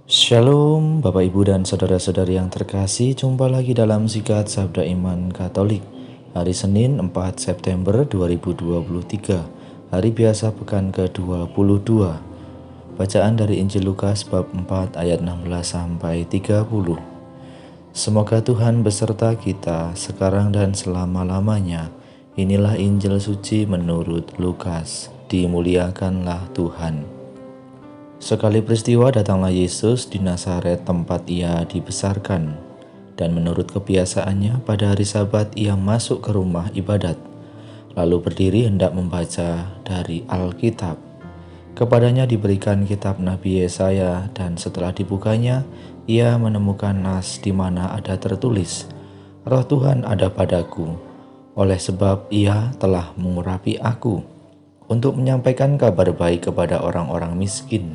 Shalom Bapak Ibu dan Saudara-saudari yang terkasih, jumpa lagi dalam Sikat Sabda Iman Katolik. Hari Senin 4 September 2023, hari biasa pekan ke-22. Bacaan dari Injil Lukas bab 4 ayat 16-30. Semoga Tuhan beserta kita sekarang dan selama-lamanya. Inilah Injil suci menurut Lukas. Dimuliakanlah Tuhan. Sekali peristiwa datanglah Yesus di Nazaret tempat ia dibesarkan, dan menurut kebiasaannya pada hari Sabat ia masuk ke rumah ibadat, lalu berdiri hendak membaca dari Alkitab. Kepadanya diberikan kitab Nabi Yesaya, dan setelah dibukanya ia menemukan nas di mana ada tertulis, Roh Tuhan ada padaku, oleh sebab ia telah mengurapi aku untuk menyampaikan kabar baik kepada orang-orang miskin,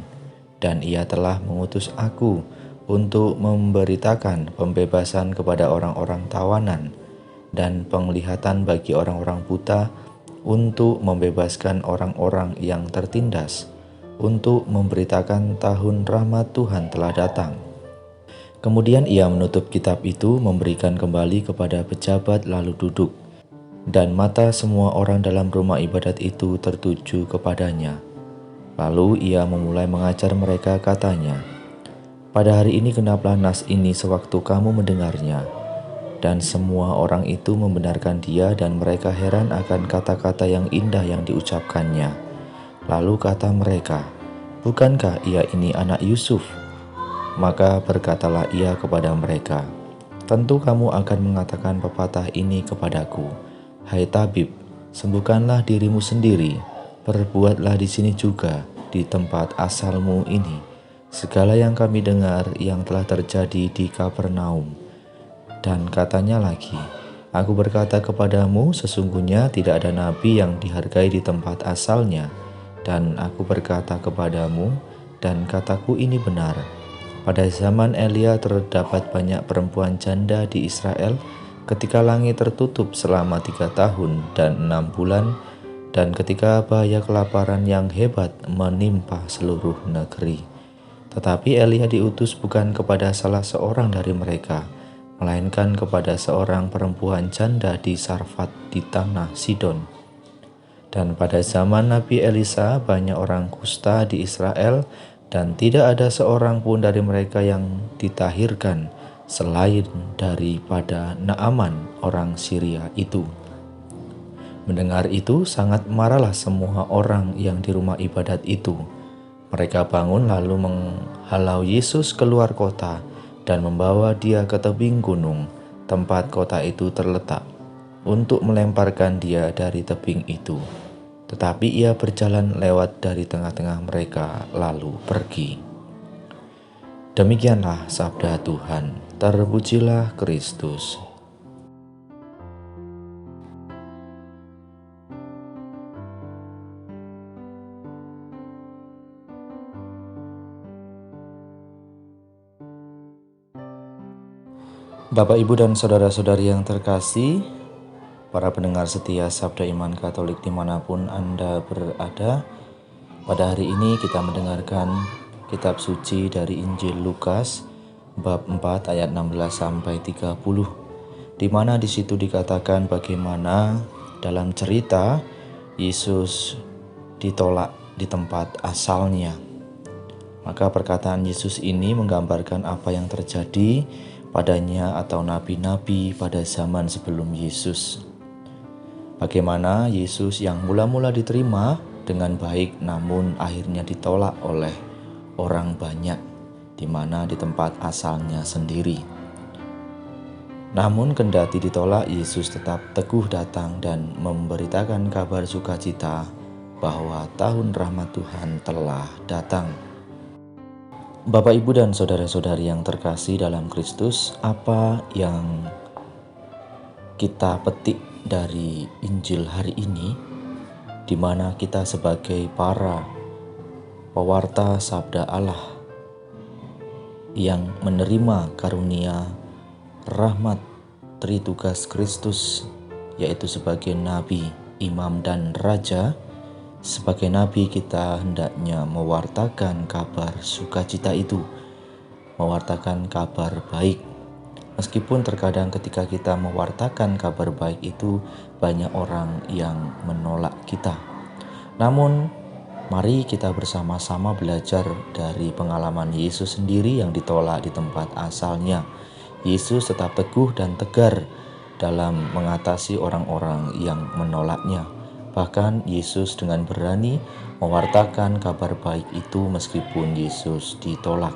dan ia telah mengutus aku untuk memberitakan pembebasan kepada orang-orang tawanan dan penglihatan bagi orang-orang buta, untuk membebaskan orang-orang yang tertindas, untuk memberitakan tahun rahmat Tuhan telah datang. Kemudian ia menutup kitab itu, memberikan kembali kepada pejabat, lalu duduk. Dan mata semua orang dalam rumah ibadat itu tertuju kepadanya. Lalu ia memulai mengajar mereka, katanya, pada hari ini genaplah nas ini sewaktu kamu mendengarnya. Dan semua orang itu membenarkan dia, dan mereka heran akan kata-kata yang indah yang diucapkannya. Lalu kata mereka, bukankah ia ini anak Yusuf? Maka berkatalah ia kepada mereka, tentu kamu akan mengatakan pepatah ini kepadaku, hai tabib, sembuhkanlah dirimu sendiri. Perbuatlah di sini juga, di tempat asalmu ini, segala yang kami dengar yang telah terjadi di Kapernaum. Dan katanya lagi, aku berkata kepadamu, sesungguhnya tidak ada nabi yang dihargai di tempat asalnya. Dan aku berkata kepadamu, dan kataku ini benar, pada zaman Elia terdapat banyak perempuan janda di Israel, ketika langit tertutup selama 3 tahun dan 6 bulan, dan ketika bahaya kelaparan yang hebat menimpa seluruh negeri. Tetapi Elia diutus bukan kepada salah seorang dari mereka, melainkan kepada seorang perempuan janda di Sarfat di tanah Sidon. Dan pada zaman Nabi Elisa banyak orang kusta di Israel, dan tidak ada seorang pun dari mereka yang ditahirkan selain daripada Naaman orang Syria itu. Mendengar itu, sangat marahlah semua orang yang di rumah ibadat itu. Mereka bangun lalu menghalau Yesus keluar kota dan membawa dia ke tebing gunung, tempat kota itu terletak, untuk melemparkan dia dari tebing itu. Tetapi ia berjalan lewat dari tengah-tengah mereka lalu pergi. Demikianlah sabda Tuhan. Terpujilah Kristus. Bapak, Ibu, dan Saudara-saudari yang terkasih, para pendengar setia Sabda Iman Katolik dimanapun Anda berada, pada hari ini kita mendengarkan kitab suci dari Injil Lukas bab 4 ayat 16-30, di mana di situ dikatakan bagaimana dalam cerita Yesus ditolak di tempat asalnya. Maka perkataan Yesus ini menggambarkan apa yang terjadi padanya atau nabi-nabi pada zaman sebelum Yesus. Bagaimana Yesus yang mula-mula diterima dengan baik, namun akhirnya ditolak oleh orang banyak, di mana di tempat asalnya sendiri. Namun kendati ditolak, Yesus tetap teguh datang dan memberitakan kabar sukacita bahwa tahun rahmat Tuhan telah datang. Bapak, Ibu, dan Saudara-saudari yang terkasih dalam Kristus, apa yang kita petik dari Injil hari ini, di mana kita sebagai para pewarta sabda Allah yang menerima karunia rahmat Tritugas Kristus, yaitu sebagai nabi, imam, dan raja. Sebagai nabi kita hendaknya mewartakan kabar sukacita itu mewartakan kabar baik. Meskipun terkadang ketika kita mewartakan kabar baik itu banyak orang yang menolak kita. Namun, mari kita bersama-sama belajar dari pengalaman Yesus sendiri yang ditolak di tempat asalnya. Yesus tetap teguh dan tegar dalam mengatasi orang-orang yang menolaknya. Bahkan Yesus dengan berani mewartakan kabar baik itu meskipun Yesus ditolak.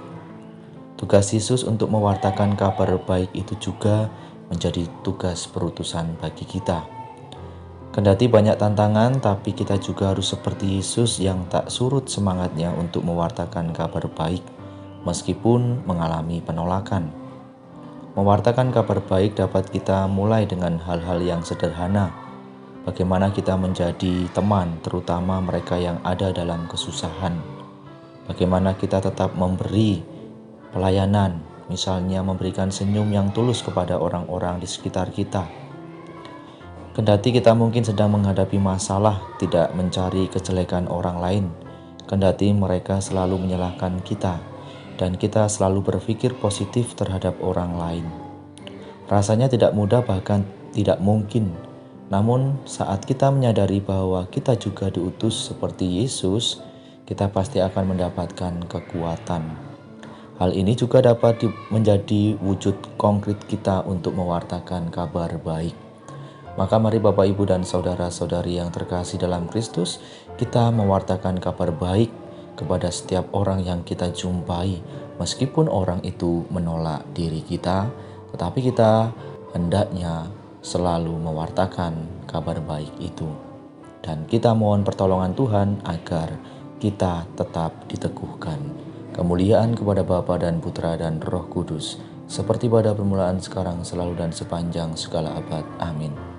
Tugas Yesus untuk mewartakan kabar baik itu juga menjadi tugas perutusan bagi kita. Kendati banyak tantangan, tapi kita juga harus seperti Yesus yang tak surut semangatnya untuk mewartakan kabar baik, meskipun mengalami penolakan. Mewartakan kabar baik dapat kita mulai dengan hal-hal yang sederhana. Bagaimana kita menjadi teman, terutama mereka yang ada dalam kesusahan. Bagaimana kita tetap memberi pelayanan, misalnya memberikan senyum yang tulus kepada orang-orang di sekitar kita. Kendati kita mungkin sedang menghadapi masalah, tidak mencari kejelekan orang lain. Kendati mereka selalu menyalahkan kita, dan kita selalu berpikir positif terhadap orang lain. Rasanya tidak mudah, bahkan tidak mungkin. Namun saat kita menyadari bahwa kita juga diutus seperti Yesus, kita pasti akan mendapatkan kekuatan. Hal ini juga dapat menjadi wujud konkret kita untuk mewartakan kabar baik. Maka mari Bapak, Ibu, dan saudara-saudari yang terkasih dalam Kristus, kita mewartakan kabar baik kepada setiap orang yang kita jumpai. Meskipun orang itu menolak diri kita, tetapi kita hendaknya selalu mewartakan kabar baik itu. Dan kita mohon pertolongan Tuhan agar kita tetap diteguhkan. Kemuliaan kepada Bapa dan Putra dan Roh Kudus, seperti pada permulaan, sekarang, selalu, dan sepanjang segala abad. Amin.